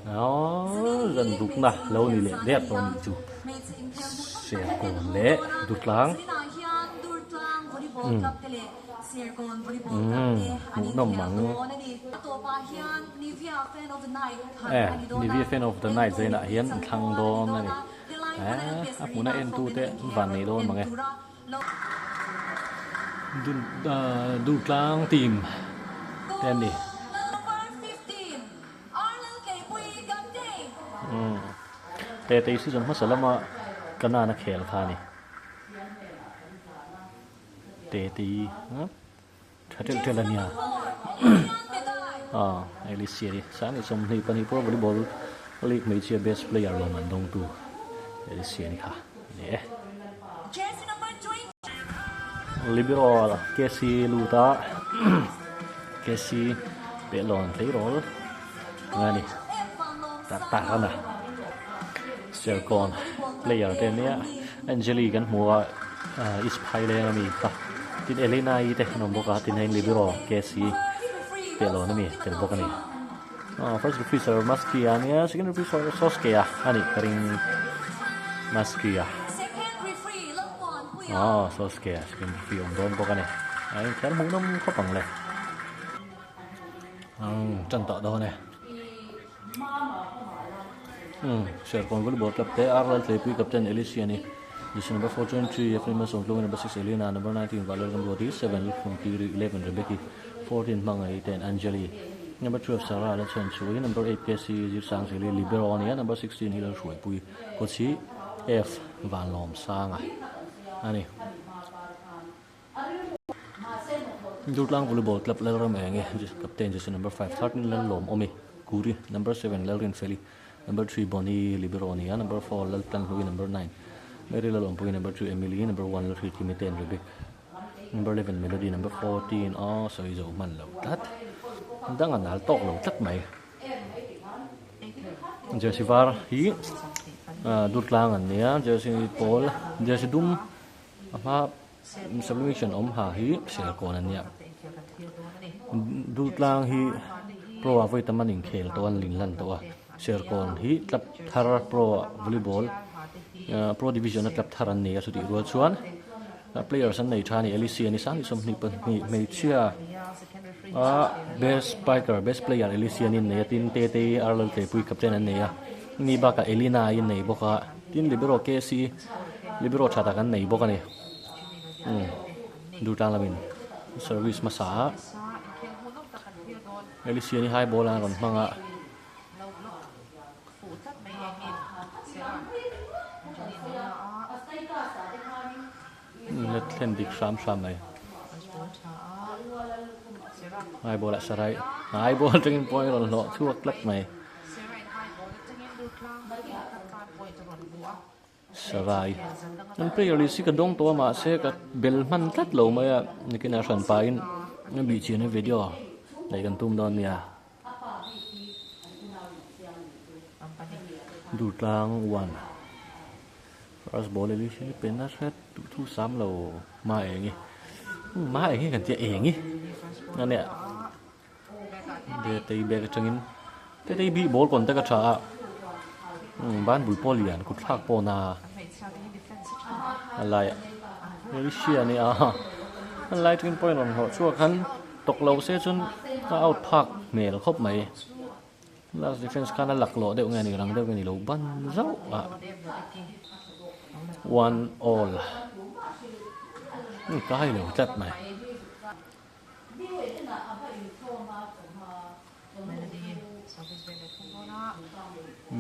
đó dần rút na lâu nỉ lệ đẹp rồi nỉ chú Serkawn lệ Durtlang mũ nồng mắng Nivea Fan of the Night dây nạ hiến thăng đô này áp mũ nạ em tu tệ vàn này đô mà nghe Durtlang team tên đi tệ tệ sử dụng mất sẵn mà cái nào nó khéo thà này tệ tệ thật trên là nhà Alicia đi sáng thì xong thì pani pro volleyball league mấy chia best player rồi mà đông tu Alicia đi hả nè libero Casey luta Casey bị lòn thấy rồi nghe đi tạ ra nè Serkawn player tên nhé Angeli kan mua Ispire mi ta tin Elena i te no boka tin hein libero Casey bị lòn mi tin boka ni first referee Maskia nia second referee Soskia ani karing Maskia Soskia second referee ông don boka ni ai khéo mong nông có bằng này chân tọa đâu này Serkawn volleyball club te RL Tlepi captain Alicia ni jersey number 423 famous on number 6 Elena number 19 Valor number 7 from Piri 11 Rebecca 14 Mangai 10 Angeli number 12 Sarah la chen chui number 8 Casey Jir sang Sili libero ni number 16 Hilal Shui Pui Kochi F Van Lom sang ani Durtlang volleyball club Lalram enge captain jersey number 5 13 Lal Lom Omi Kuri number 7 Lalrin Feli number 3 Bonnie Liberonia number 4 Laltang Hui number 9 Mary Lalom Pui number 2 Emily number 1 Lalri Timiten Rebek number 11 Melody number 14 so izo man lo tat đang ăn tok lo tat mai jersey var hi Durtlang an nia jersey Paul jersey dum ama sublimation ha hi Serkawn an nia Durtlang hi pro voi tamaning khel to an lin lan to Serkawn hi club thar pro volleyball pro division club thar an ne asudi rual chuan players an nei thani Alicia ni sang som ni me chia best spiker best player Alicia ni ne tin te arlal te pui captain an ne ni ba ka Elena in nei boka tin libero Casey libero chata kan nei boka ni Durtlang lamin service masa Alicia ni high ball an ron manga let len dik sam mai high ball at sarai high ball tengin point ron lo chuak lak mai sarai nan player li si ka dong to ma se ka bel man tat lo mai ni kina ran pa in na bi chi na video dai kan tum don nia Durtlang 1 first ball li si pen na set thu sam lo ma engi kan ti engi na ne de tei be ka changin tei bi ball kon ta ka tha ban bui polian ku thak po na alai Alicia ni alai twin point on ho chu khan tok lo se chun out park mel khop mai last defense kana lak lo deu nge ni rang deu ni lo ban zau 1-allนี่ก็ให้เหลือจัดไหม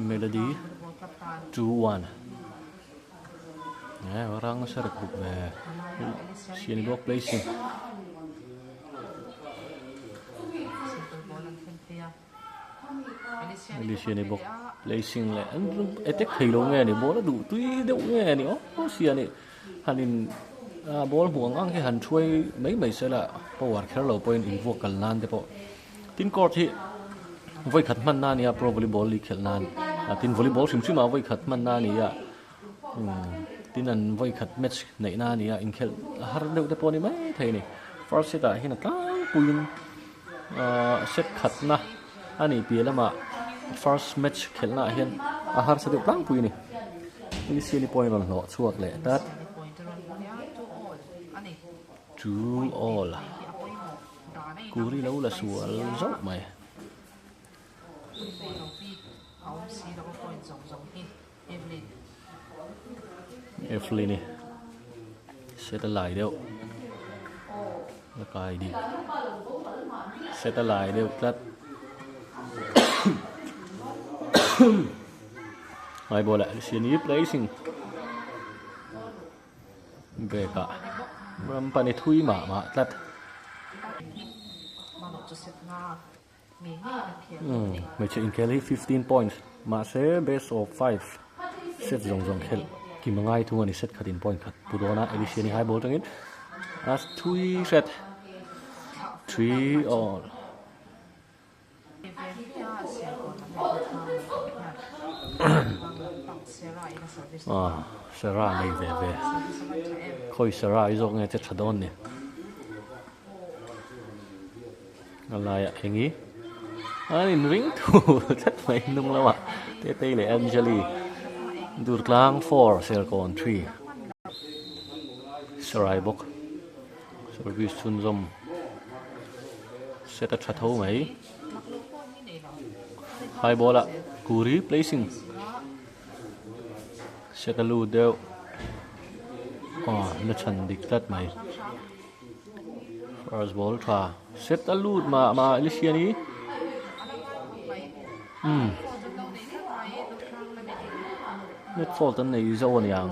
Melody 2-1 ya orang serak buka sini block placing Alicia ni block placing le attack thầy đâu nghe ni ball đủ tuy đâu nghe ni sia ni hanin ball huang ang cái hành chui mấy sẽ là power khéo lâu point invoke kal nan te po tin court hi voi khat man na ni pro volleyball li khel nan tin volleyball sim ma voi khat man na ni tin an voi khat match nei na ni in khel har deu te po ni mai thei ni first set hi na tlang puin set khat na ani pia mà first match khelna hian a har sa de tlang pui ni ini siani point ron lo chuak le tat 2 all kuri lo la sual zo mai F ni set lại đâu là cài đi set lại đâu rất hai bộ lại xin ý placing về cả ram pani thui mà rất mấy chuyện Kelly 15 points mà sẽ best of 5 set rong khel kim ngai thu ani set khatin point khat pudona edition hai ball tangin as thui set 3 all Sera này về khôi Sera izok nghe chết chadon nè lại anh nghĩ anh ring thủ chết mấy nung lắm ạ tê lại Angeli Durtlang Vs Serkawn 3 Serai bok service chun zom set a chat thâu mấy hai ball ạ kuri placing set a lu đeo nó chân địch tất mày first ball tra set a lu mà Alicia ní net fault tân này dâu này ang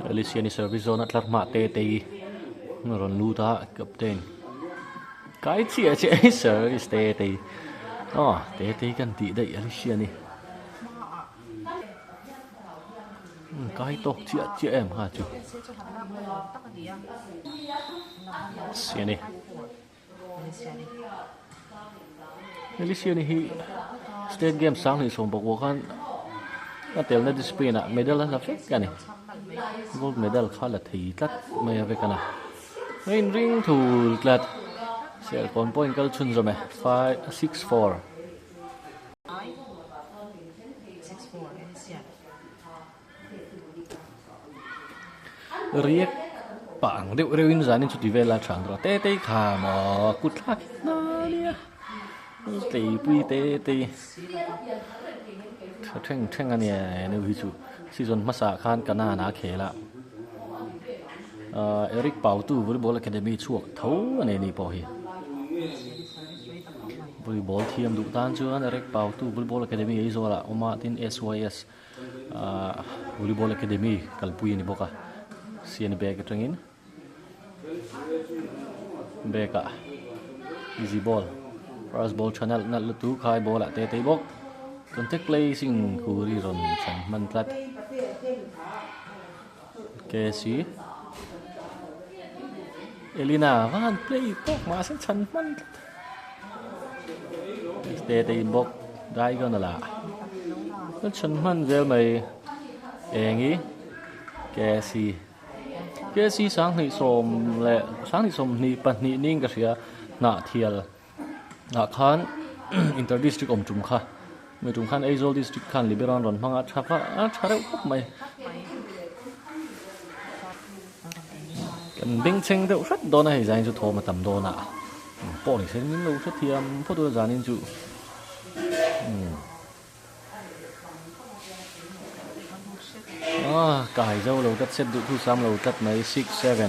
Alicia ní service zone at lát mạ tê nó ron lu ta captain cái chia chế service tê tê kan ti dai Alicia ní cái to chia em ha chú xia ní Alicia ní hi state game sang ni som bok kan na tel na display na medal la fek kan ni gold medal khala thei tlat mai ave kana ring thu tlat Serkawn point kal chun zome 5-6-4 riek pang deuh reuin zanin chu ti vela thang ro te kha ma kut thak na nia te pui te theng ania ne wi chu season masa khan kana na khela Eric Pautu volleyball academy chuak tho ane ni po hi volleyball thiam du tan chuan Eric Pautu volleyball academy ei zola oma tin SYS volleyball academy kalpui ni boka sian bag atangin beka easy ball first ball channel na lutu khai ball la te bok contact placing kuri ron chan man tlat kesi Elina van play bok ma san chan man te bok dai gan la nó chan man vel mai engi kesi sang ni som ni pan ni ning ka sia na thial na khan inter district om tum kha me tum khan Aizol district khan liberan ron manga thapa thareu khop mai kan bing cheng deuh hrat dona hei zain chu thoma tam dona po ni sen min lo hrat thiam photo zanin chu cài dâu lâu tất xếp đủ thu xăm lâu tất mấy 6-7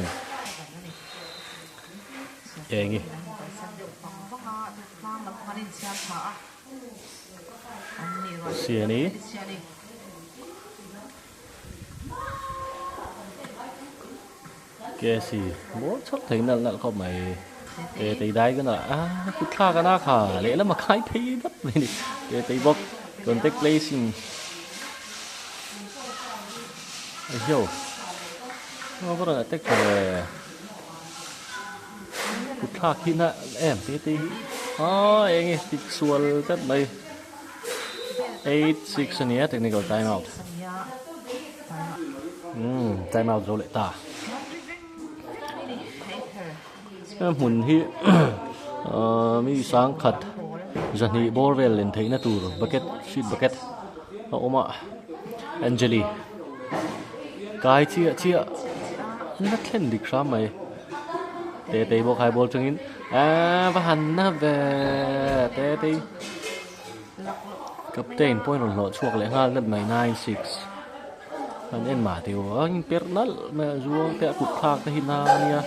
vậy nghe xìa ní kia xì bố chắc thấy là không mày tây đai cái là cứ tha cái na khả lẽ là mà khai phi đất này đi tây bốc contact placing hiểu nó có là tách về cút thạc khi nãy em tí anh ấy tích xuân rất mấy 8-6 này technical time out rồi lại ta hmun hi mi sang khat zani borvel len theina tur bucket sheet bucket oma Angeli kai chia na thlen dik ra mai te bo khai bol chungin và han na ve te captain point on lo chuak le nga lat mai 9-6 an en ma teu ang pernal ma zuang te kut thak te hina nia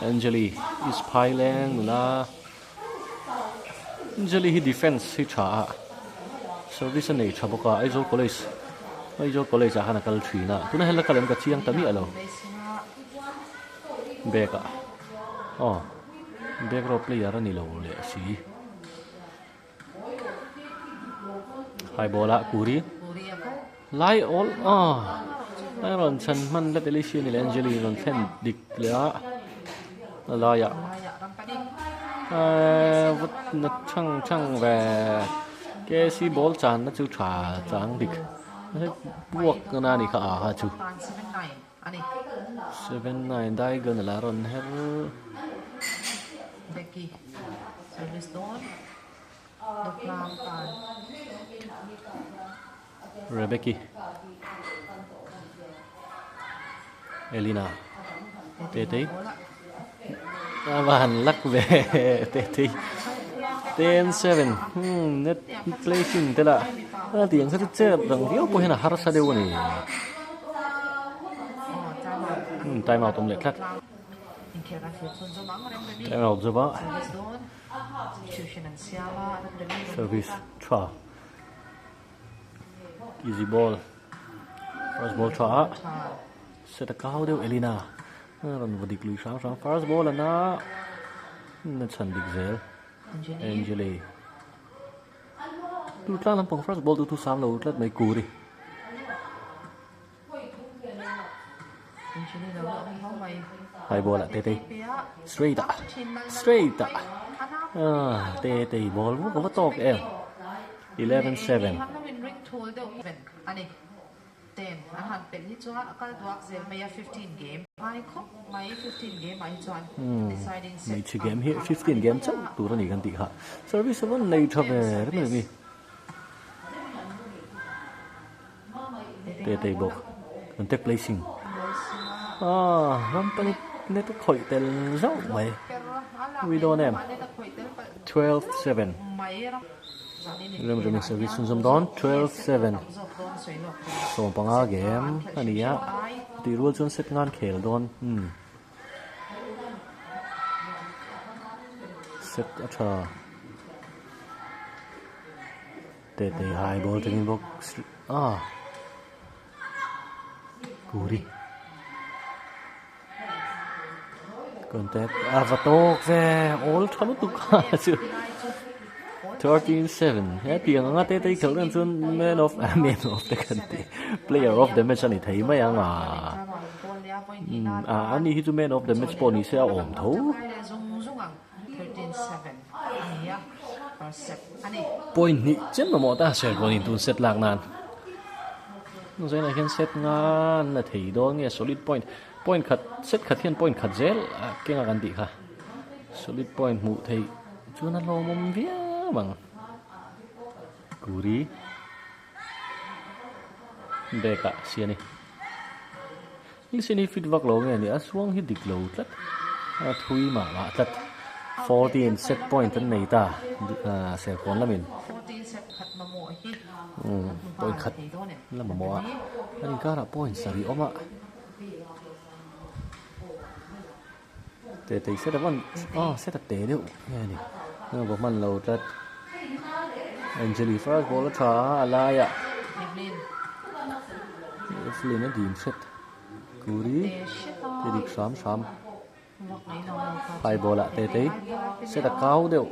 Angeli is piling la Angeli hi defense hi tha service nei thaboka aizo college a hana kal thina tuna hela kalem ka chiang tami alo beka back row player ani lo le si high bola kuri lai all ron chan man la delisi ni Angeli ron fen dik le la ya vut na chang ve ke si ball chan na chu tha chang dik buộc na ni kha ha chu 7-9 dai gan la ron her Becky service doon Durtlang Rebecca Elina Tete Van lắc về Tete 10-7 net placing thế là tiếng rất chết rằng thiếu có hena harsa đều này time out lệ khác time out rồi ba service tra easy ball first ball tra set a cao đều Elina rồi vừa địch lùi sáng first ball là nó chân địch dễ Angeli Durtlang lampong first ball tu sam lo tlat mai ku ri high ball la te straight te ball wo ko tok em 11-7 10 ahan pen hi chuan akal duak zel maya 15 game mai khop mai 15 game mai chuan deciding set mai chi game hi 15 game chang tu ra ni kan ti ha service one nei thave re mi te bok an te placing ram pani ne to khoi tel zau mai we don't em 12-7 Remember service sun don 12-7 so panga game ania ti rule chun set ngan khel don set acha te high ball taking box Kuri contact avatok ve all thalu tu ka chu 13-7 ya tiếng nga te khel ran chun man of the country player of the match ani thei mai anga ani hi chu man of the match poni se om tho 13-7 point ni chen ma mo ta share kon in tun set lak nan no zai na hen set ngan na thei do nge solid point khat set khat hian point khat zel kenga kan ti kha solid point mu thei chuna lo mom via bang Kuri beka siani lisini feedback lo nge ni aswang hi dik lo tlat thui ma tlat 14 set point an nei ta Serkawn lamin 14 set khat ma mo hi point khat la mo ani kara point sari oma te set one set te deu ni bo man lo tlat Angeli first ball tha alaya Evelyn dim set Kuri te dik sam high ball la te set a cao deu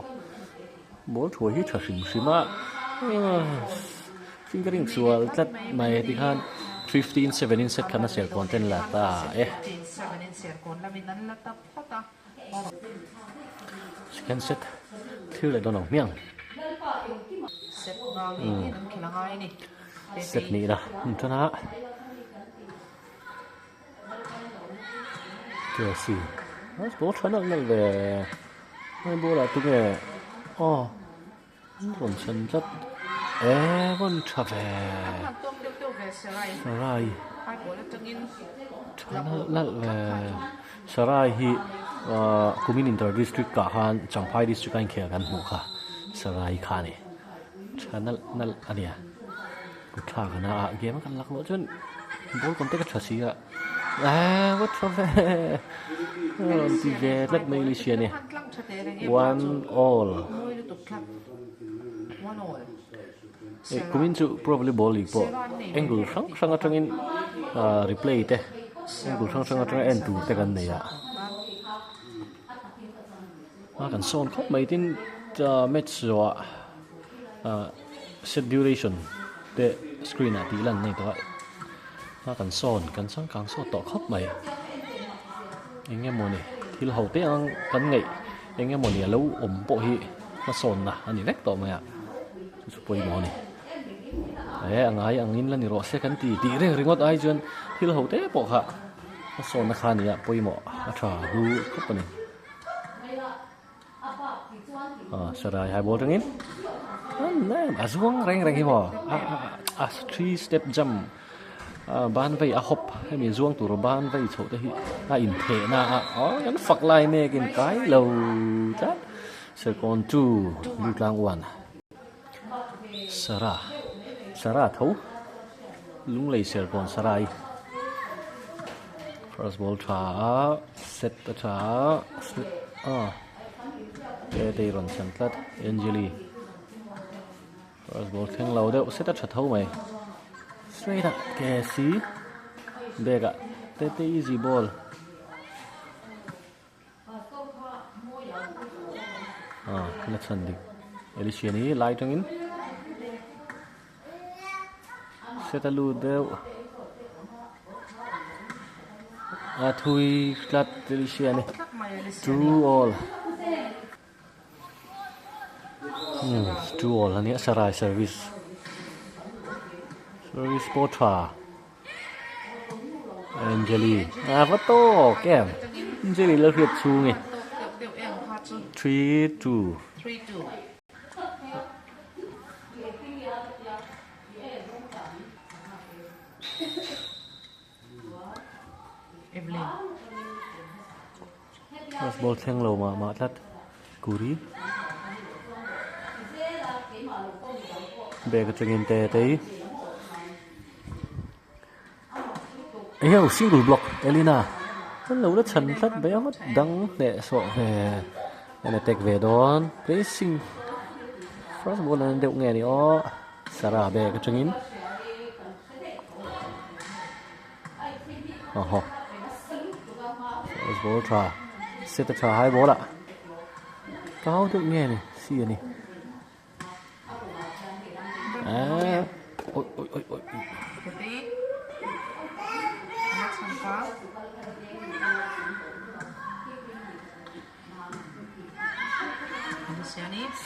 ball thua hi tha sim fingering sual tlat mai ti khan 15-7 in set kana Serkawn ten la ta 15-7 in Serkawn lamin an la ta phota second set thil le don miang set ngawi nam khilangai ni set ni ra thana Chelsea bố chắn là về hai bố là tôi nghe còn sân rất vẫn chả về Sarai chắn là về Sarai hi Kumin Inter District cả han chẳng phải district anh kiaกันหูค่ะ Sarai khá này chắn là anh àกูท่ากันนะเกมกันลักโลจนบอลคนเตะกับChelseaอะวัดชอบทีเวลัดไม่ลิเชียเนี่ย one all กูมินจู probably ball อีกป่ะเอ็งกูช่างก็จังอินreplay เตะเอ็งกูช่างก็จังเอ็นดูเตะกันเนี่ยมากันโซนเขาไม่ทิ้งจะแมตช์ว่าset duration เตะสกรีนอ่ะตีลันนี่ตัวมากันซ้อนกันสังกังโซต่อครบไหมเองเงี้ยโมนี่ที่เราเตะกันไงเองเงี้ยโมนี่แล้วปะฮีมาซ้อนนะอันนี้เล็กต่อมาอ่ะสุดปอยโมนี่อังไงอังอินลันนี่รอเซกันตีเรื่องงดไอจนที่เราเตะปะค่ะมาซ้อนนะคานี่อ่ะปอยโมอาชาดูครบปะนี่สลายไฮบอลตรงนี้นั่นazwang reng hi mo a 3 step jump ban vei a hop he mi zuang tur ban vei chho te hi a in the na yan fak lai me kin kai lo chat Serkawn 2 Durtlang 1 Sara thau lung lei Serkawn Sarai first ball tha set tha te ron chan tlat Angeli first ball theng lo deuh set a tha thau mai straight up Casey bega te easy ball la chan dik Alicia ni lai tangin set a lu deuh thui tlat Alicia ni 2 all 2 all อันนี้Sarai service Potra Angeli phát to kèm Angeli là huyệt chu nghe 3-2 Evelyn first ball theng lo mà thắt Kuri bè cái chân tè đấy ấy single block Elena nó lâu đã chần rất bé mất đắng để sọ về này tech về đón pressing first ball là đều nghe đi Sara bè cái chân first ball try set try hai ball ạ cao được nghe này xì này ôi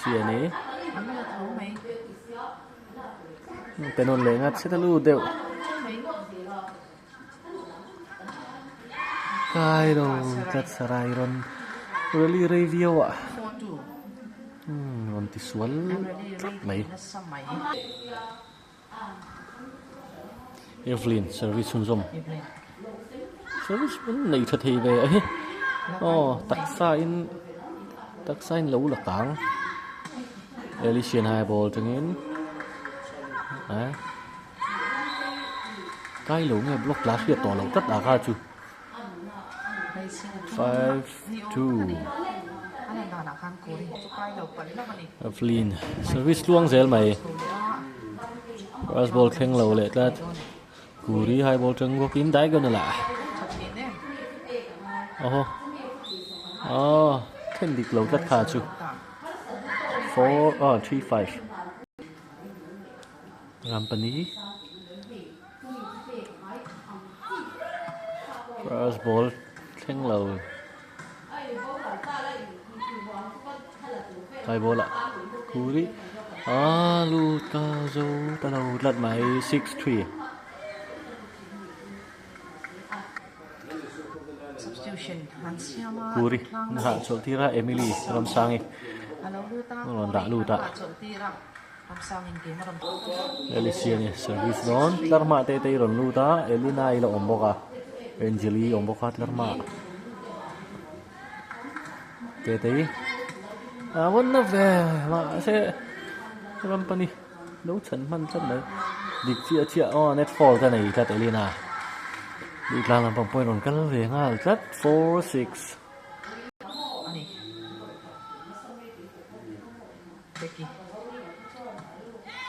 Siani tenon lengat setalu deu kai do kat Sarai ron really review ron ti sual mai Evelyn service sun zom service vẫn này thật thì về ấy tắc sign lâu là táng Elysian hai ball từng in cái lỗ nghe block lá huyệt tỏ lỗ tất đã ra chứ 5-2 Evelyn service luang zel mày first ball khen lỗ lệ tát Kuri hai ball trăng vô kín đáy gần là khen địch lỗ tất khá chứ 3-5 Rampani first ball khen lỗ hai ball ạ Kuri lụt cao dấu ta đầu lật máy 6-3 substitution Kuri ha chol tira Emily ram sangi ron da lu ta Alicia ni service don tlarma te te ron lu ta Elina ila omboka Angeli omboka tlarma te te won na ve ma se ram pani đấu trận man chân đấy địch chia net fall cái này cho Elina đi làm bằng point còn cân về nga rất 4-6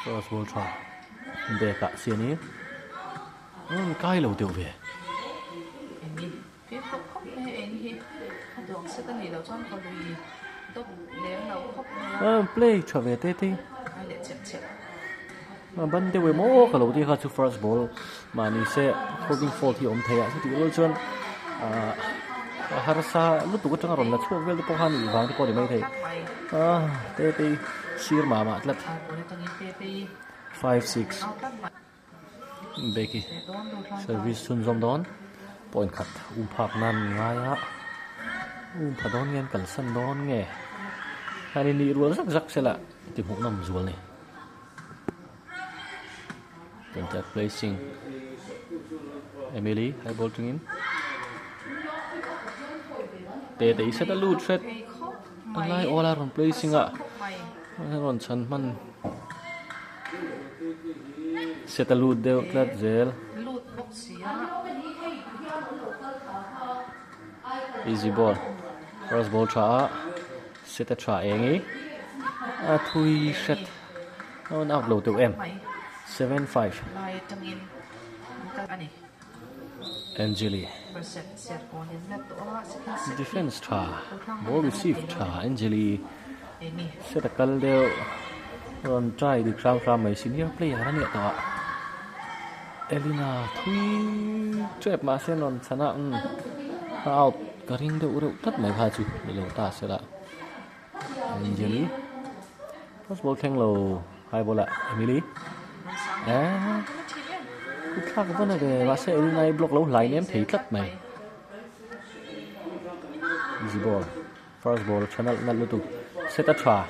first ball try để cả xiên ấy cái lâu tiêu về play trở về tê tê mà ban đầu mô cả lâu thì họ chụp first ball mà ni sẽ holding fall thì ông thầy ạ thì luôn chuan harasa lúc tụi có rồi là chụp về lúc han thì vàng thì có để mấy thầy tê tê sir mà lật 5-6 Becky service sun zom don point cut phak nan ngai á phá don nghe cẩn sân don nghe hai nên đi ruột rắc sẽ là tìm hụt nằm ruột này contact placing Emily high ball in để sẽ đã lùi set lại ola ron placing ạ ron chân man sẽ đã lùi đều lát gel easy ball first ball trả sẽ đã trả anh ấy thui set nó out low từ em 7-5 Angeli defense trả ball receive trả Angeli sẽ đặt cal đều còn try được sang mấy senior player đó nhẹ tọa Elina thui trap mà sẽ còn sẵn out cái ring đều tất mấy pha chứ để lâu ta sẽ lại Angeli first ball khen lầu hai ball lại Emily khác vấn đề mà sẽ Elina block lâu lại ném thấy tất mày easy ball first ball channel năn lưu tục set a try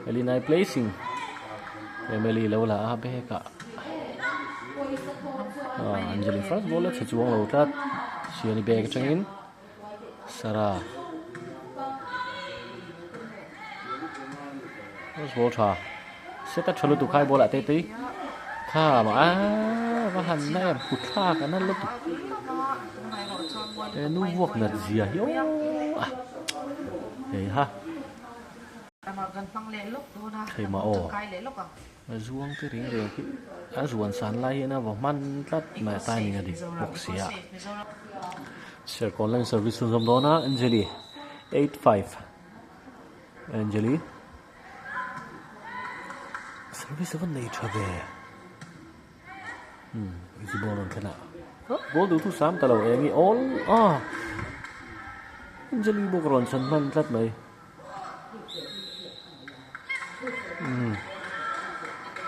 Elina placing Emily lâu là bé cả Angeli first ball là chuông lâu tát siani bé cái changin Sarah first ball try set a try lưu tục hai ball lại tê tí kha mà và hành này em cút kha cái nó lúc nu vuộc nật gì à hiếu thế ha thầy mà ruộng cái ring đều cái ruộng sàn lai na vào man tắt mà tai mình đi bốc xía Serkawn service zoom đó na Angeli 8-5 Angeli service vẫn này trở về easy ball on kana ball du thu sam talo engi all Angeli bokron san man tlat mai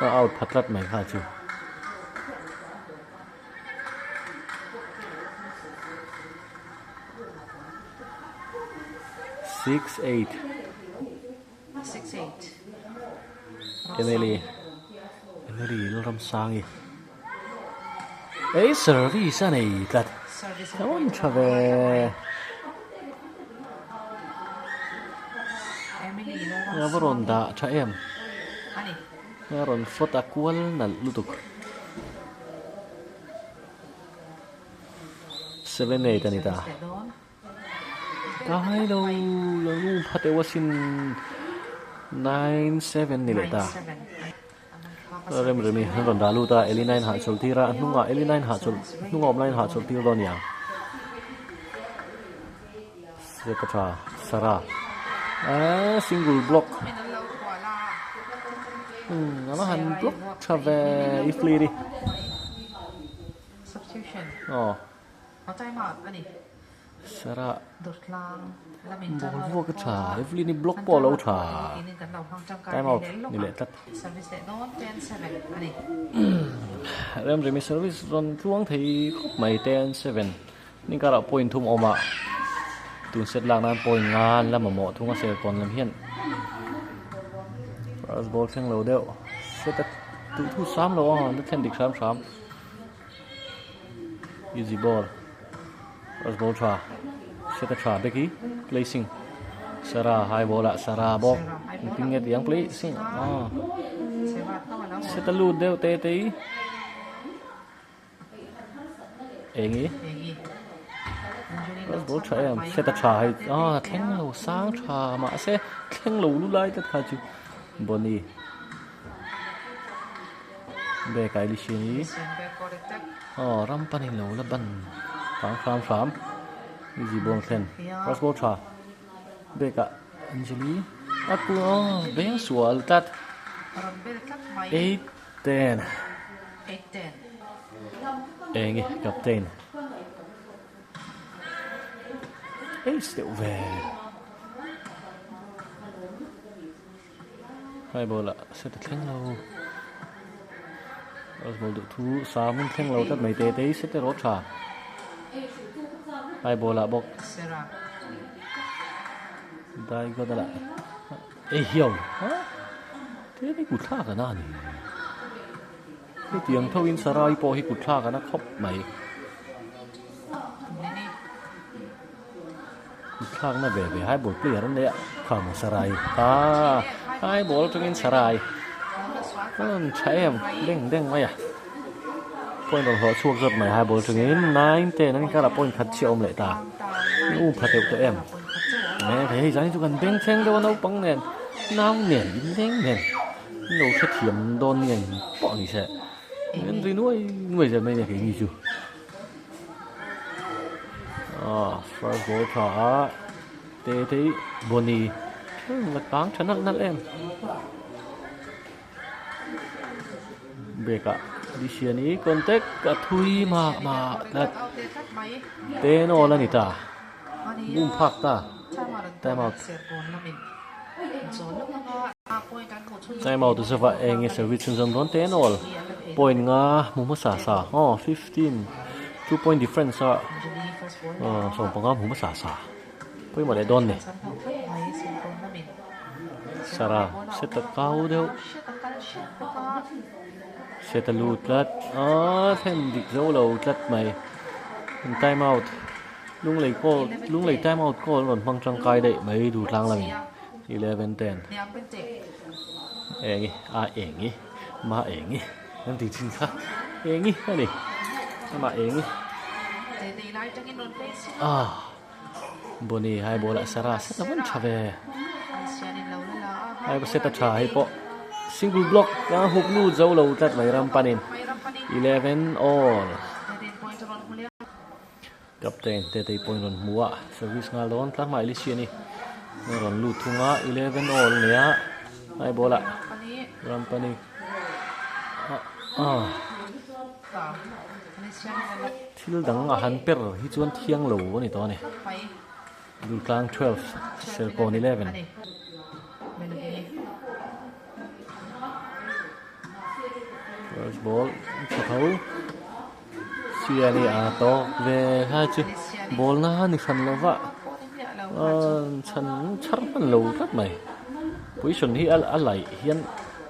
out phatlat mai kha chu 6-8 Emily lo ram sangi service này thật không trở về nhà ron đã cho em nhà ron phốt aqual là lưu tục 7-8 anh ta cái đâu là lu phát đều xin 9-7 này lại ta rem ron dalu ta Elina ha chol tira nunga Elina ha chol nunga online ha chol tir don ya Sekatra Sarah single block nó hành block trở về ifli đi substitution time out anh Sarah Durtlang ball vô cái trả ifli ni block ball lâu trả time out ni lệ tắt rem service ron chuang thì mày 10-7 ni cả point thum oma tụi set lang nan point ngan lam mo thunga Serkawn lam hian first ball theng lo deuh set tu thu sam lo nó then dik sam easy ball first ball tra set tra beki placing Sara high ball la Sara bok ping it yang placing set lu deuh te engi first ball tra em set tra hay theng lo sang tra ma se theng lo lu lai ta kha chu boni be kai li shini ram panin lo la ban pang sam easy ball ten first ball tra be ka Anjali aku beng sual tat 8-10 engi captain still về hai ball là sẽ theng lâu ball được thu sáu mun theng lâu tất mấy tê sẽ rót trà hai ball là bok đây có đó là hiểu thế này cụt thác cả na này cái tiếng thâu in sarai po hi cụt thác cả nó khóc mày thác nó về hai ball player đấy ạ khảo một sarai hai ball trong in sarai chạy em đeng mày à point đồng họ chuộc giật mày hai ball trong in 9-10 nó cái là point khát chiều lại ta phát hiệu tụi em mẹ thấy rằng chúng cần bén xanh cho nó bắn nền náo nền đen nền nấu chất hiểm đòn nền bọn gì sẽ nên gì nuôi người giờ bây giờ cái gì chứ first ball thả tê thấy boni là cán chắn nát em bê cả đi xe ní contact cả thui mà là tê nó là nít ta bung phạc ta time out tu se va eng service chung don ten all point nga mu sa 15 2 point difference so panga mu sa point ma le don ne Sara set kau deu set lu tlat then dik zo lo tlat mai time out lung lei time out call ron phang chang kai dei mai Durtlang lang 11-10 engi ma engi nan ti chin kha engi ani ma engi boni hai bola Sara set ban chave hai set tha hai po single block ya huk lu zo lo tat mai ram panin 11 all captain te point ron muwa service nga lon tla mai li siani ron lu thunga 11 all nia hai bola ram pani thil dang a han per hi chuan thiang lo ni to ne Durtlang 12 Serkawn 11 first ball thau siani to về hai chứ ball na ni khan lova chan char man lo rat mai position hi al lai hian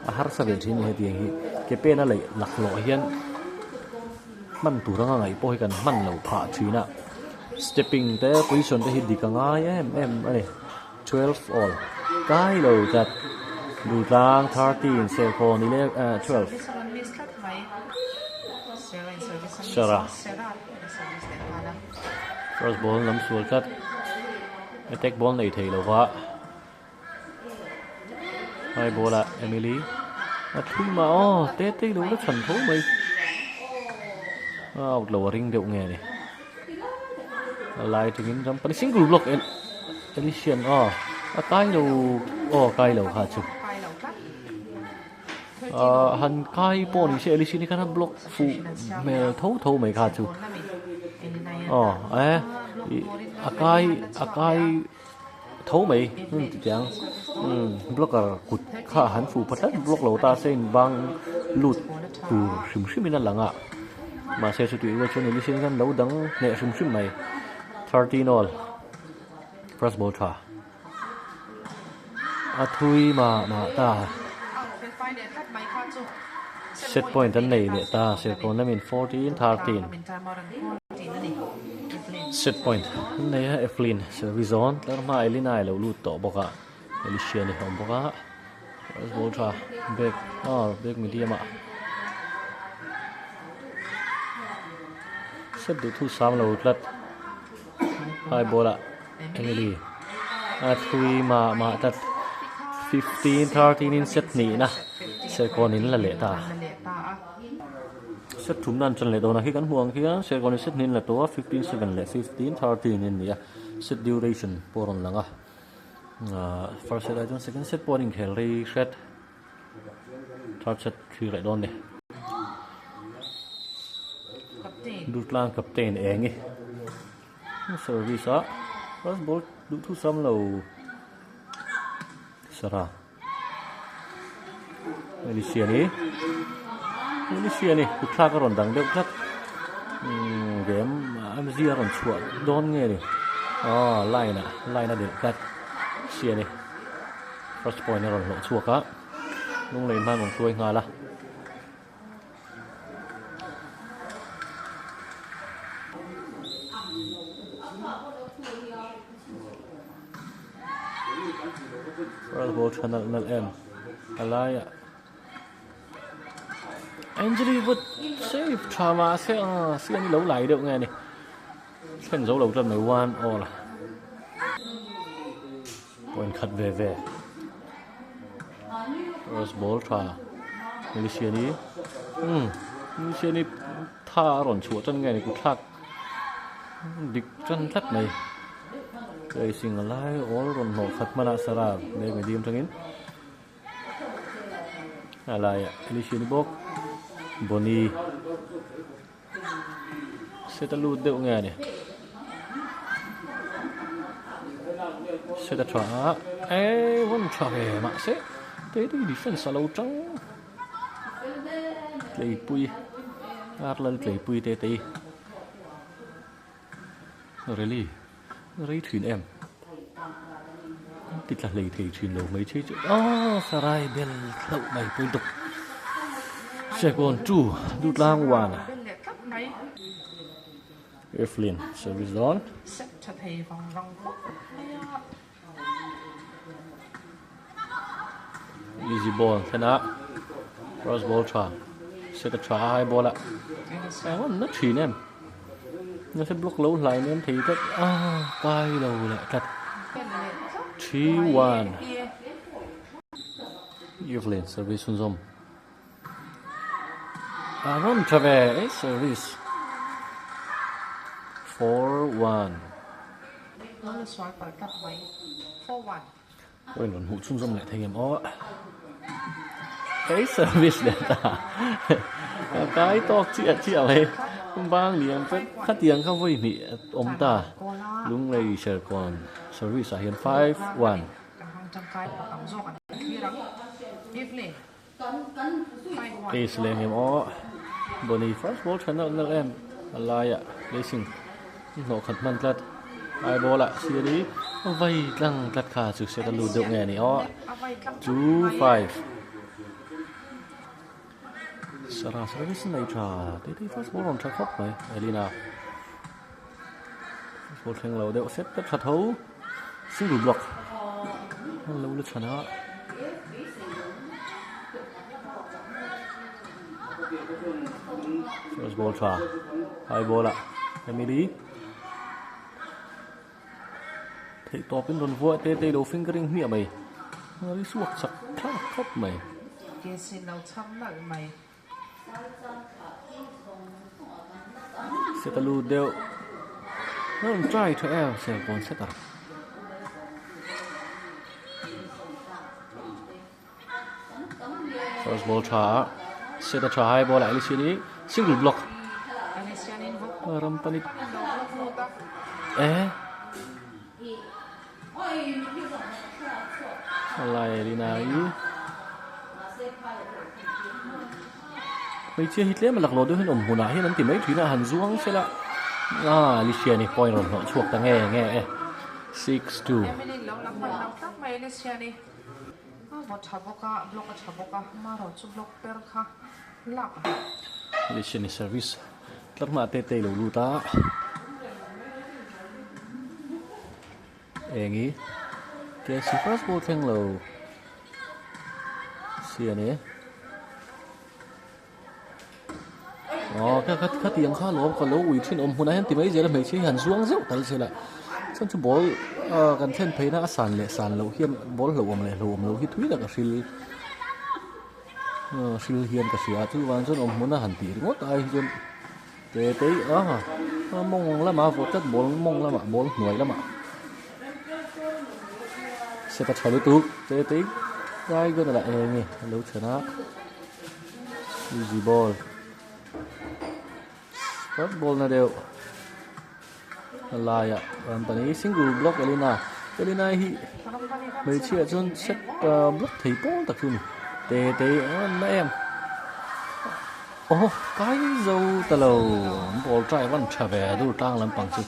a har sa ve thin he tiang hi ke pe na lai lak lo hian man turanga ngai po hi kan man lo pha thina stepping te position te hi dikanga em ani 12 all kai lo that Durtlang 13 Serkawn 12 Sara first ball nắm xuống cắt attack ball này thầy lâu quá hai ball là Emily thui mà tê đâu nó thần thố mày lâu ring điệu nghề này lại thì những trăm single block elision cái lâu hả chụp han kai pon se elision kana block fu me thâu mai kha chu akai thâu mai tiang blocker kut kha han fu patat block lo ta sen bang lut tu sim ina langa ma se su tu wa chon elision kan lo dang ne sim mai 13 all first ball thả thui mà ta set point anh này để ta Serkawn là mình 14-13 set point này là Eflin service zone là mà Elina là lụt tổ bọc à Alicia này không bọc à first ball thả back medium à set được thu sam là lụt hai ball à Emily thui mà ta 15-13 in set này na Serkawn in là lệ ta set chúng nan chân lệ đâu na khi cắn huang khi á Serkawn set nín làตัว15-7 lệ 15-13 in nè set duration poron langa first set I don't second set boarding carry set third set khi lại đón nè Durtlang captain eng ấy service á first ball đủ thu sam lâu Sarah Alicia này cứ thắc cái rồn đằng đeo thắc game em zia rồn chuột đón nghe đi line nè để cắt Alicia này first point này rồn lộ chuột á lúc này mang rồn xuôi ngà là first ball channel em alaya injury but save trauma sẽ đi lâu lại được nghe này khen dấu đầu trận này one all point cut về first ball try Alicia này tha rồn chúa chân nghe này cũng thắc địch chân thắt này đây xin alay all rồn nổ khát mana sara đây người điềm thằng alay Alicia này bốc Bonnie sẽ ta lùi đều nghe này sẽ ta trả vẫn trả về mà sẽ thế thì defense lâu trắng lấy pui lần lấy pui tê really lấy thuyền em tít là lấy thuyền lâu mấy chứ Sarai bên lậu này pui tục Serkawn 2 Durtlang 1 Eflin service zone easy ball thế nào cross ball try set a try high ball ạ nó chỉ em nó sẽ block lâu lại nên thì rất cay đầu lại thật 3-1 Eflin service zone Aaron Travis service 4-1 ôi lần hụt xung dông lại thành em cái service để ta cái to chia này bang liền phát tiền không vui mị ông ta đúng này Serkawn service hiện 5-1 ace lên em Bonnie first ball channel em alaya racing nổ khẩn man lật ai ball ạ xia đi vây lăng lật khả sự sẽ lùi được nghe này 2-5 Sarah service này trả thế first ball on track hop này Elina first ball khen lâu đều set tất thật hấu single block lâu lướt chắn á first ball try high ball ạ Emily thấy to bên đồn vội tê đầu fingering miệng mày nó đi suộc sặc khá khóc mày sẽ ta lùi đều nó làm try cho em sẽ còn set up first ball try set a try high ball lại Alicia đi single block rampanit lại đi nào mấy chia hit lẽ mà lạc lối đôi hơn ủng hộ nãy nên tìm mấy thứ là hàn duong sẽ là Alicia này coi rồi họ chuộc ta nghe 6-2 Emily lo lang tak may ni siya ni bot haboka block at haboka maro chu block per kha lak listen service tlar ma te lo luta engi ke si first ball theng lo sia ne cái tiếng khá lố còn lâu ủy thiên hôm nay thì mấy giờ là mấy chơi hàn xuống dốc tal sẽ là xong chú ball gần thiên thấy nó sàn lâu hiên ball lâu hít thúi là cái sil hiên cái gì chứ vẫn cho ông muốn là hàn tỷ ngót ai chứ thế mong là mà vô chất ball mong là mà ball nuôi là mà sẽ có chơi được thế cái cái là nghe lâu chờ nó easy ball first ball na đều lại ạ tani single block Elena hi mấy chia chôn set block thấy ball tập trung tê anh em cái dâu tờ lầu ball try vẫn trả về Durtlang làm bằng chứ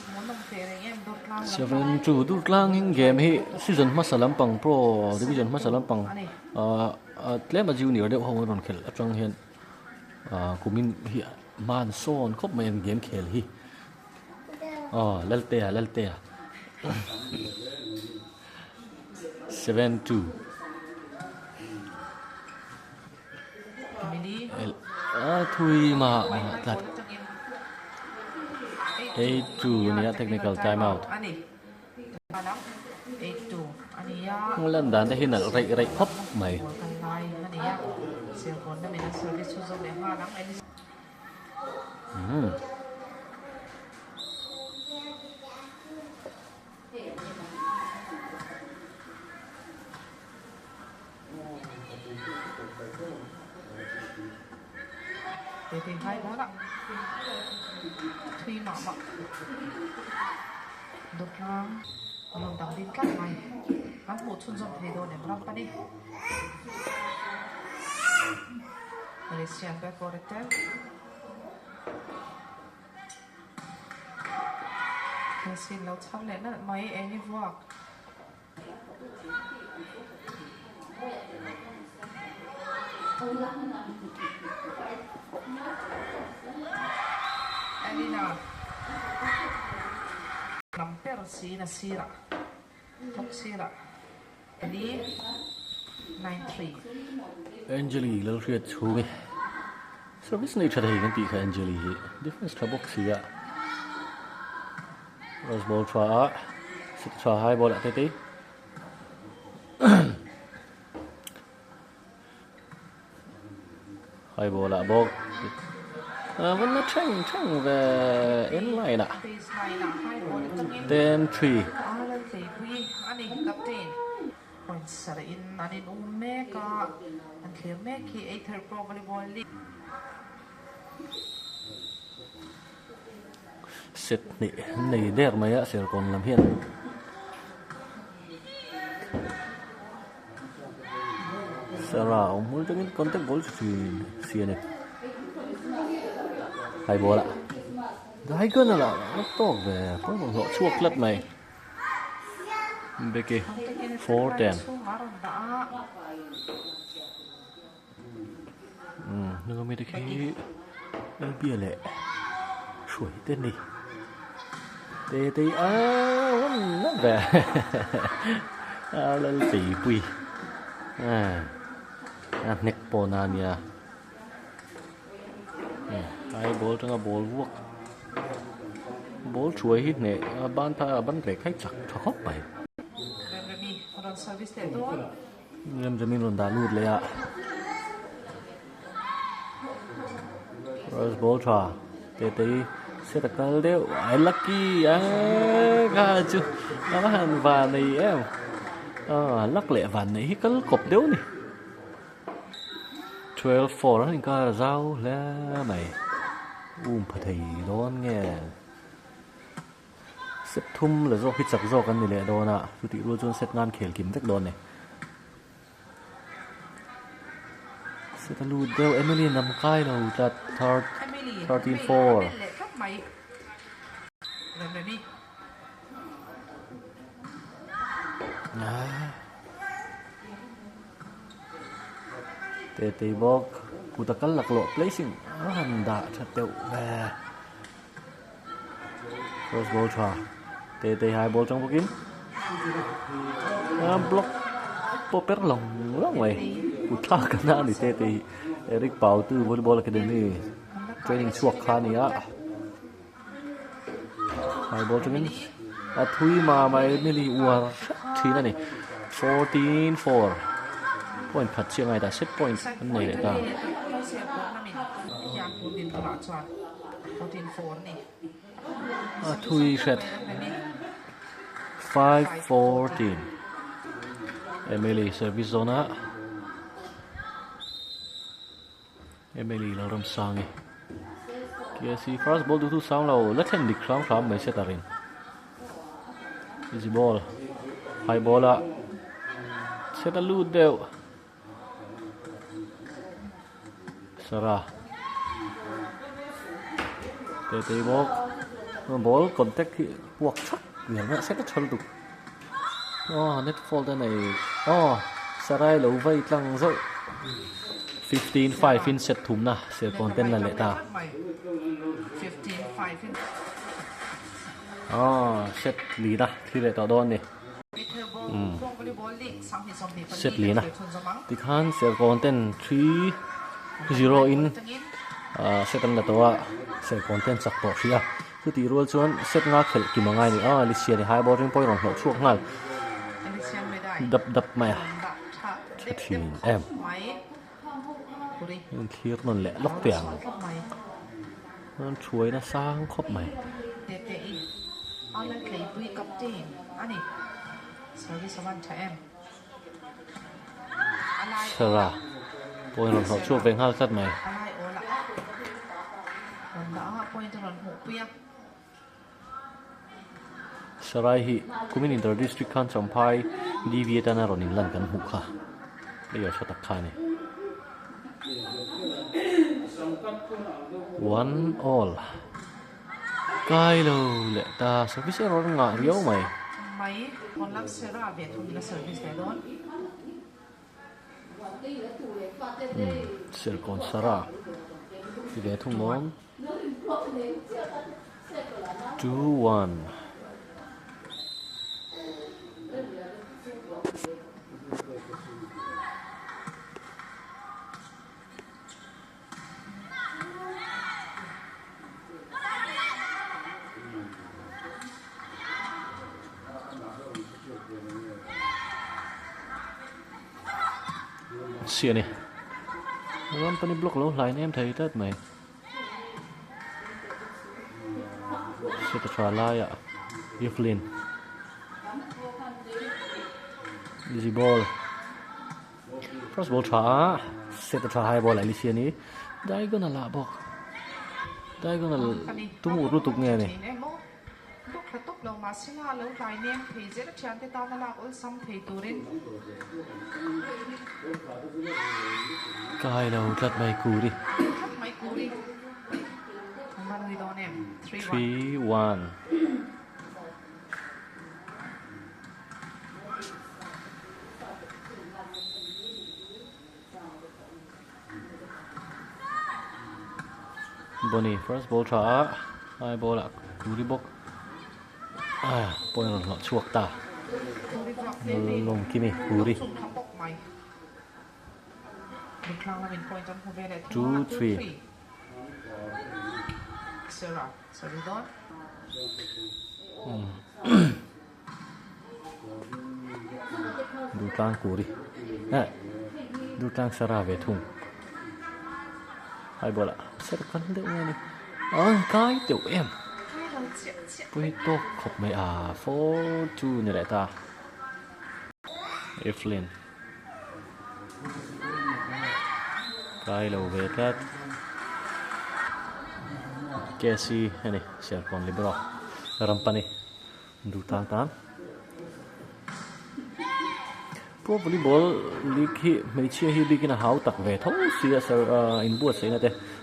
7-2 Durtlang hình game hi season masa làm bằng pro division masa làm bằng lem mà junior đều không còn khel trong hiện kumin hi man son khop men game khel hi laltea 7-2 thui mà thật 8-2 nia technical timeout lần đàn thế hình là rậy hop mày thì hai bó ạ Thuy nọ ạ Durtlang lòng đằng đi cắt mày bắn một chân dòng thầy đồ để làm ta đi Malaysian back for return xin lâu thăm lên là mấy em đi vua Elena Namper sira Tok sira Ini 9-3 Angeli lal riat chumi service nei thadai kan ti kha Angeli hi defense thabok sia Rose ball try high ball at te high ball at ball vẫn nó tranh về end line ạ 10-3 Points sa in anin umeka ang clear meki 8 pro volleyball league set này đẹp mấy ạ sẽ còn làm hiện sẽ là ông muốn cho những contact ball thì xia này hai ball ạ hai cân là nó to về có một họ chuộc lật này Becky 4-10 nhưng mà mấy cái bia lệ sủi tên đi tê vẫn rất về lên tỷ quỳ neck ponania hai ball trong ball vuông ball chuối hít nè ban để khách chặt khóc vậy emจะมีหล่นดาลูดเลยอะ Rose ball try tê sẽ được cái đeo ai lucky ga chứ nó hàng vàng này em lắc lẹ vàng này cái cột đeo này 12-4 đó nên cái rau là mày phải thì đón nghe set thum là do khi chặt do cái này lẹ đón à chủ tịch luôn chọn set ngàn khel kiếm tách đón này set lưu đeo Emily nằm cay nào chặt 13-4 Tê bok putakal laklo placing handa that teu ve first ball tra tê hai ball trong bokin block popper long vậy putla kana ni tê Eric Pau tu volleyball academy training chuak kha ni a hai ball trong thui mà mai nili war thina ni 14-4 point khát chiang ai ta set point anh này lại ta thui set 5-14 Emily service zone Emily là ram sang ấy kia si first ball tu sang lâu lết thêm địch khám mấy set tarin easy ball high ball à set a loot đều Sarah tê ball contact thì buộc chắc liền nó sẽ có chân tục net fall đây này Sarah lâu vây tăng rồi 15-5 in set thùng na Serkawn tên là lệ ta 15-5 set lý na khi lệ ta đón này set lý na thì khan Serkawn tên 3-0 in set an là toa Serkawn tên sắc tổ xia cứ tí ruột chuan set ngã khel kìm ngay này Alicia này hai ball ring point rong hậu chuộc ngal đập mày chết hin em khi nó lẹ lóc tiền nó chuối nó sang khóc mày Sarah point rong hậu chuộc về ngal sát mày Sarai hi kumin inter district khan champai deviate na ronin lan kan hukha leyo chatak khane 1-1 kai lo le ta service error nga riau mai con lắc Sarah về thùng là service này đón Serkawn Sarah thì về thùng món 2-1 xia này ram pani block lâu lại em thấy tết mày sẽ ta trả lại ạ Evelyn easy ball first ball trả sẽ ta trả hai ball lại Alicia ní đây có là bọc đây có là tung một rút tục nghe này tốc lâu mà xin ha lâu lại ném thì dễ là chán tao mà lạc ôi xong thì tụi đến cái lâu thật mày cù đi mà người đó ném 3-1 Bonnie first ball trả hai ball ạ cú đi bốc point nó chuộc ta lồng kia này cú đi 2-3 Sarah Durtlang Durtlang cú đi Durtlang Sarah về thùng hai ball ạ sẽ cắn được nghe đi cái tiểu em Pui to khóc mày 4-2 như vậy ta Evelyn cái lâu về các Casey này Serkawn libero rampani Durtlang tan pro volleyball league hi mấy chia hi đi cái háo tặc về thấu xia in buat sẽ nè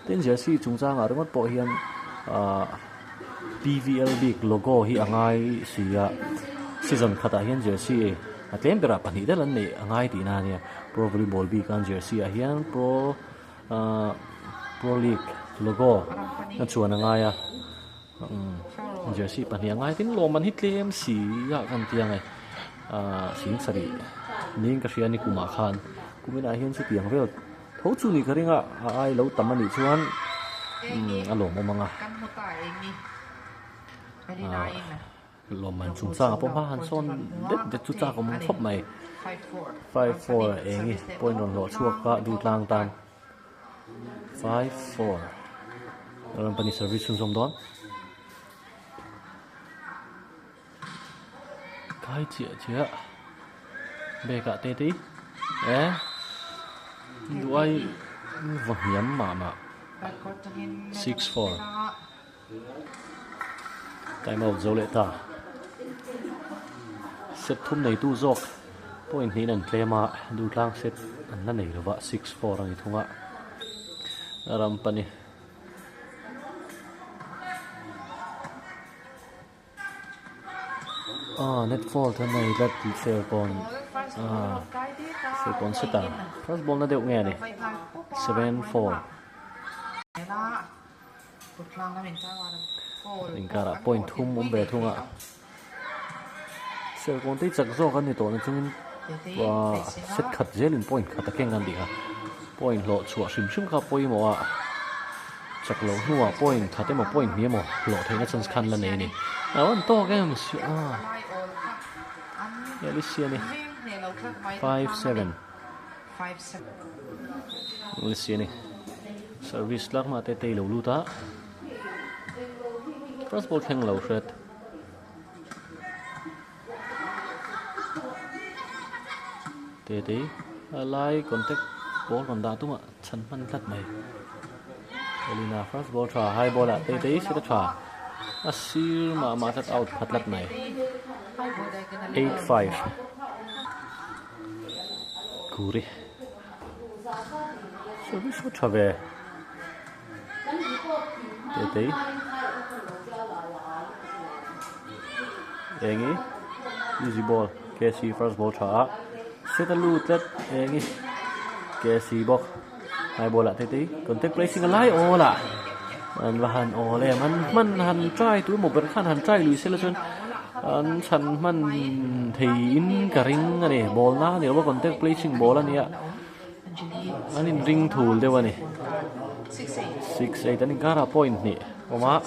tên jersey chúng ta ngả mất bộ hiền PVL big logo hi angai sia season khata hian jersey tlem bera pani da lan nei angai ti na nia pro volleyball bi kan jersey a hian pro league logo na chuan angai a jersey pani angai tin lo man hi tlem si ya kan tiang ai sing sari ning ka hria ni kuma khan kumina hian chu tiang vel tho chu ni karinga ai lo tam ani chuan alo mo manga lo man chung sa po ma han son det chu cha ko mong thop mai 5-4 engi point ron lo chuak ka Durtlang tan 5-4 ron pani service chung som don kai chia be ka te ti duai vang yam ma 6-4 time out zo le ta set thum nei tu zok point ni nan tlema Durtlang set an na nei lova 6-4 ani thunga ram pani net fall than nei lat ti Serkawn Serkawn seta first ball na deuh nge ni 7-4 ingkara point thum be thunga Serkawn te chak zo kan ni to na chungin set khat zelin point khata kengan dikha point lo chua sim kha poimo a chak lo nuwa point khate mo point ni mo lo theina chance khan la nei ni awan to game ya lisia ni 5-7 lisia ni service lak ma te lo lu ta first ball kheng lo shred te alai contact ball còn da tung ạ chân man lật mày Elina first ball try high ball ạ te sẽ try asir mà lật out thật lật mày 8-5 curi service try về te engi easy ball KC first ball try set a loot let engi KC box hai ball lại tí contact placing alai ola an vahan ole man han try tu một bên khan han try lui selection an chan man thì in cả ring này ball na ni ba contact placing ball ani a an in ring tool de wani 6-8 an in kara point ni oma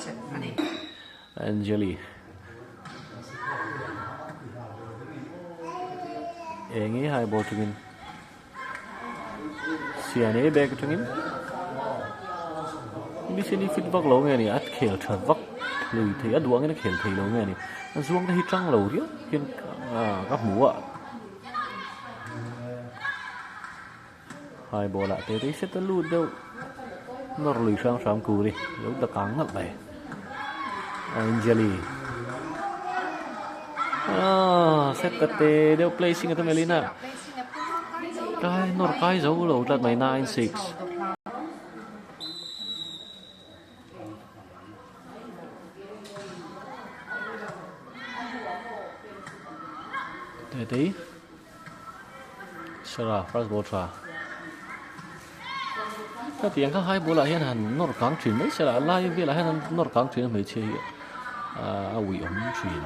Angeli engi hai ball tungin siane back tungin mi sini fit vak lo nge ni at khel that vak lui thei aduang nge khel thei lo nge ni an zuang da hi tang lo ri hian ka hmu a hai ball la te set lu deuh nor lui sang ku ri lo da kang ngal bai Angeli set ka te deuh placing at Melina kai nor kai zo lo lat mai 9-6 te Sara first ball try ka tiang kha hai bola hian han nor kang thin mai Sara lai vi la han nor kang thin mai che a wi om thin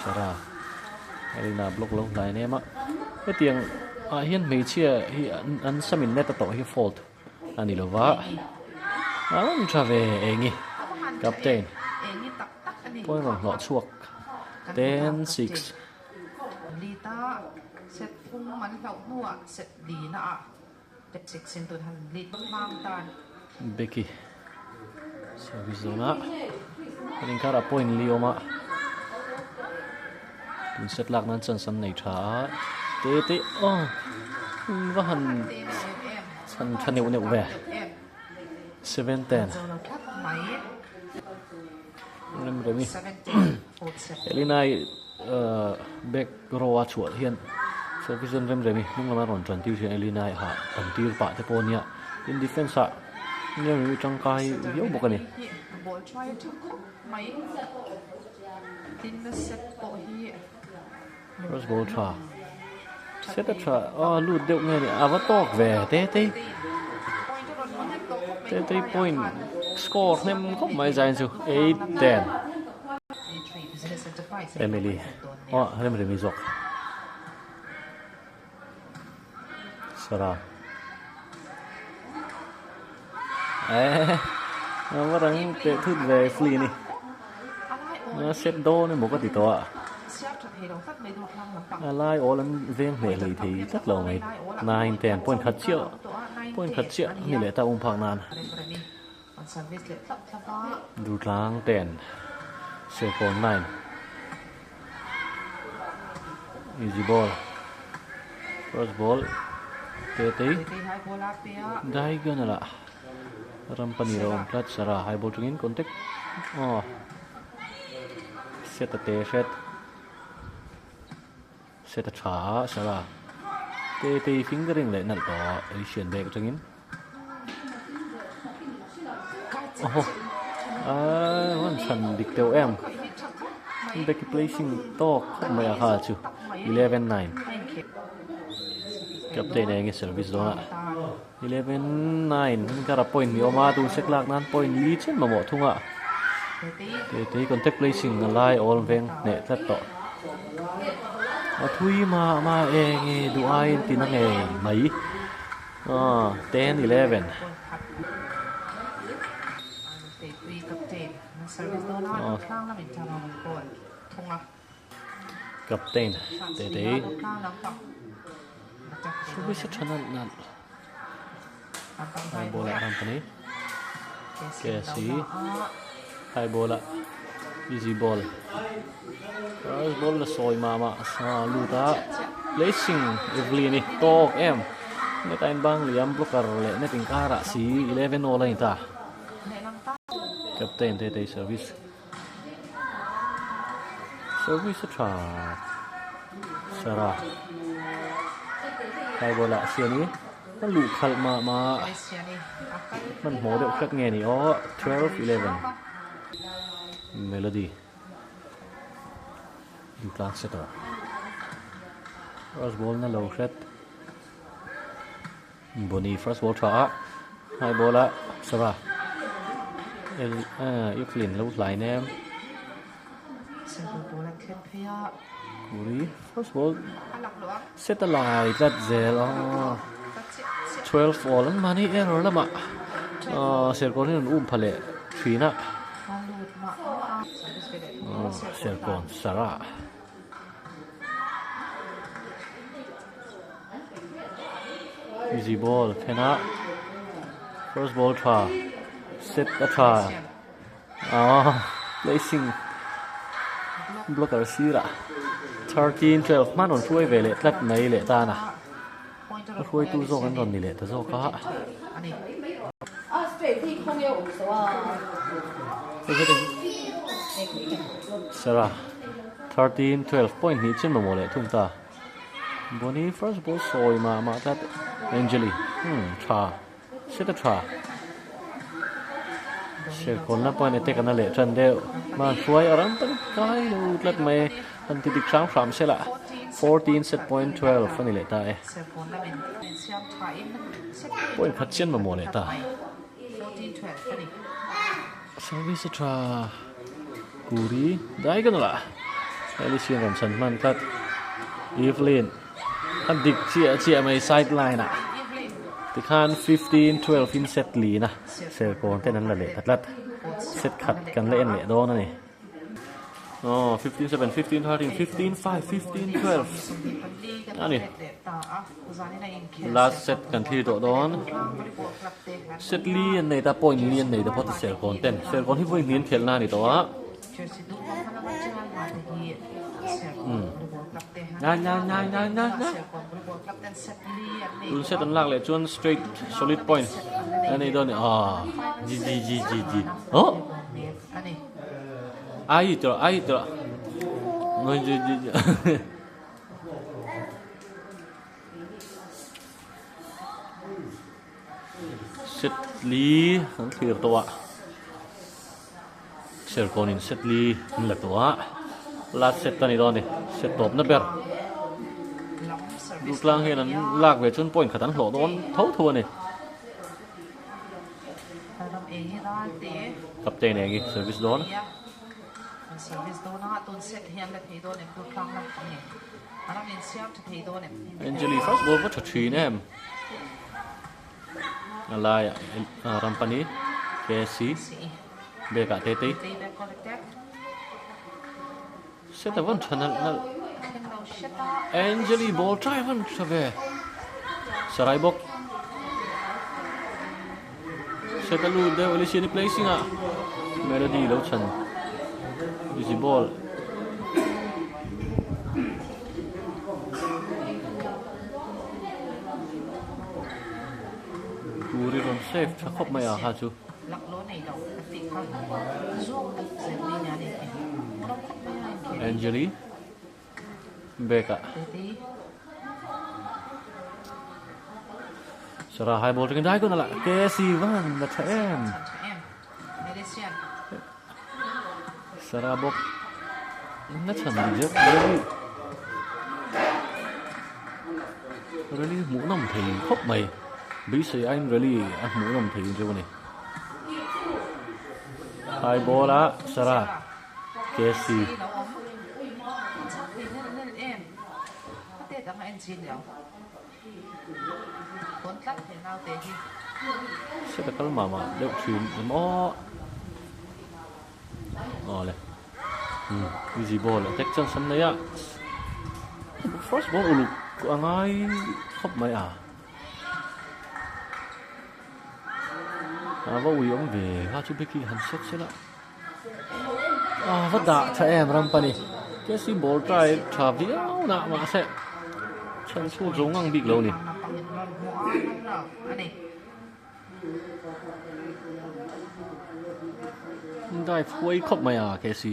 Sara Elina block lo lai ne ma ka tiang hian mai che hi an samin net to hi fault ani lova an trave engi captain point ron lo chuak 10-6 Lita set phung man lau nuwa set di na a pet section tu han lit mang tan Becky service zona ring kara point lioma tin set lak nan chan san nei tha te va han chan neu ve 7-10 remi Elina back row chuột hiền service remi nhưng mà còn chuẩn tiêu thì Elina ha còn tiêu pa te pon ya in defense a nhưng trong kai yếu một cái này first ball try set a tra lụt đều nghe này avatar về thế point score nem không mấy dài chứ 8-10 Emily em remi zok Sarah nó đang tệ thứt về Flea này nó set đô nên một cái tỷ to lai ô lần viên mẹ lì thì rất lâu mày 9-10 point khát triệu như lẽ ta phang nan Durtlang 10 Serkawn 9 easy ball first ball tete dai gana la rampani ro plat sara high ball tungin contact set a cha sara tete fingering le nal to Asian back tungin one chan dik teo em back placing to không mai ha chu 11-9 captain ang service do 11-9 kara point mi oma tu seklak nan point lead chen mamo thunga te contact placing lai all veng ne that to thui ma eng du ai tin nge mai 10-11 captain tete service channel nan high bola rampani kesi high bola easy ball first ball la soi mama sa luta placing Evelyn ni tok em ne tain bang liam blocker le ne tingkara si 11 all lain ta captain tete service tra Sarah high bola sia niมันลูกขัดมามันโหเดี๋ยวคลักไงนี่12-11 Melody Durtlang setter first ball na low set Bonnie first ball tra high ball la Sarah Evelyn lâu lại nem Curi first ball set lại rất dễ 12 all and money error lama Serkawn ni phale 3 na Serkawn Sarah easy ball phena first ball tra set a tra placing blocker sira 13-12 man onช่วยเวเลตัดไหนเลตานะช่วยตู้โซ่กันตอนนี้แหละแต่โซ่ก็Sarah 13-12 point นี้เช่นมาหมดเลยทุ่งตาบนนี้ first ball ซอยมาตัด Angeli ทราเซตทราเชื่อคนละpoint ในเตะกันนั่นแหละจันเดียวมาช่วยอะไรตั้งใกล้ดูตัดไม่ทันทีติดช้าง3เสียละ14 set point 12ฟันนี่แหละตาpoint ขัดเช่นมาหมดเลยตา service tra กูรีได้กันละเอลิเซียนกับฉันมันตัด Evelyn อันดิกเชียไม่ sideline นะติคาน15-12 in set ลีนะSerkawnเท่านั้นแหละตัดเซตขัดกันเล่นเลยโดนนะนี่15-7 15-13 15-5 15-12อันนี้ last set กันที่โดนเซตเลียนในตา point เลียนในแต่พอจะSerkawnเต้นSerkawnที่วิ่งเลียนเขียนหน้านี่ตัวง่ายดูเซตอันล่างเลยจวน straight solid point อันนี้โดนจีไอ้ตัวน้อยจีเซตลีทั้งที่ตัวSerkawnนี่เซตลีนี่แหละตัวlast set ตอนนี้โดนนี่เซตตบนั่นเปล่า Durtlang hiện là lạc về chân point khả năng lộ đón thấu thua này cặp tên này gì service đón service đón ha tuần set hiện là thấy đón em Durtlang làm gì anh em xem cho thấy đón em Angeli first ball vẫn chọt em lại Rampani KC bê cả tê tê sẽ ta vẫn chăn Angeli ball try vẫn trở về Sarai bok sẽ ta lưu đều Alicia placing à Melody lâu chân easy ball Turi ron safe chắc khóc mày à hả chú Angeli Becca Sarah hai ball trên đáy con là Casey Van là trẻ em Sarah bok nó chẳng gì really mũ nằm thì khóc mày bí sĩ anh really anh mũ nằm thì chưa này hai ball á Sarah Casey sẽ là cái mà đeo chuyền em ó này easy ball là tách chân sân đấy ạ first ball lục của anh ai khóc mày à và uy ông về ha chú Becky hắn set sẽ là vất đạ cho em Rampani cái si ball try trả véo nạ mà sẽ chân xuống giống ngang bị lâu nèได้ฟุยครบไหมอ่ะเคซี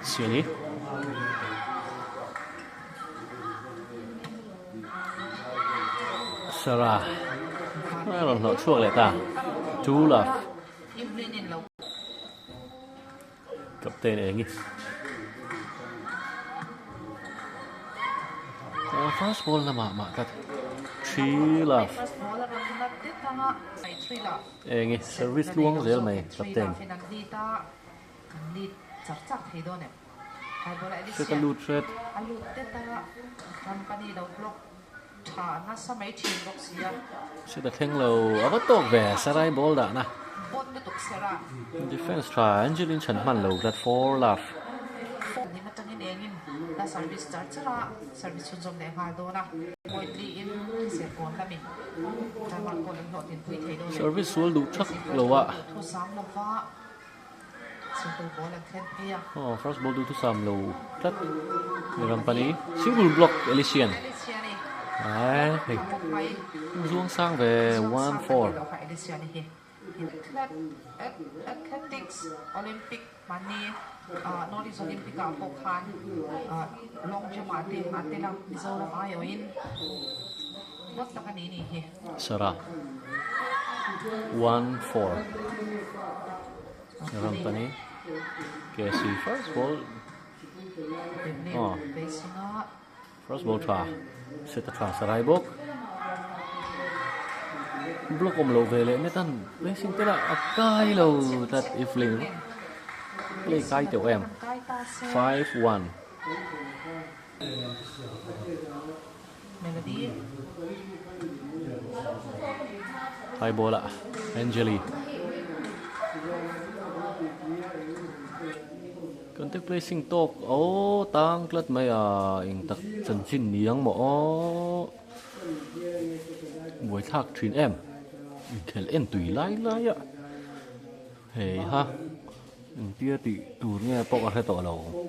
เสียนี้สระไม่หล่นหล่นช่วงเลยตาจูล่ะกับเตนเองนี่first ball na mama kat 3 love eng service luang zel mai kapten sẽ ta lút thread sẽ ta khen lâu ở bắt tốc về Sarai ball đã na defense try Angelin Chen man lâu that 4 love service start ra service chun som le ha do na pointly in Serkawn la min ta ma ko in hot in pui thei do service sul du thak lo wa thu sam lo fa simple ball and ten pia first ball du thu sam lo thak Rampani single block Elysian ai hey zuang sang về 1-4 athletics Olympic money Nordic Olympic Pokal long jump ate lang Mizoram ayo in what na kanini he Sarah 1-4 Rampani Casey first ball first ball try set the try Sarai bok block om lo về lệ tan racing tức là cay lâu thật ifling play cay tiểu em 5-1 hai bola Angeli contact placing talk tang klat mai in tak chân chin niang mo buổi thạc truyền em khel en tùy lái ạ hey ha tia tị tù nghe bọc ở hai tổ lầu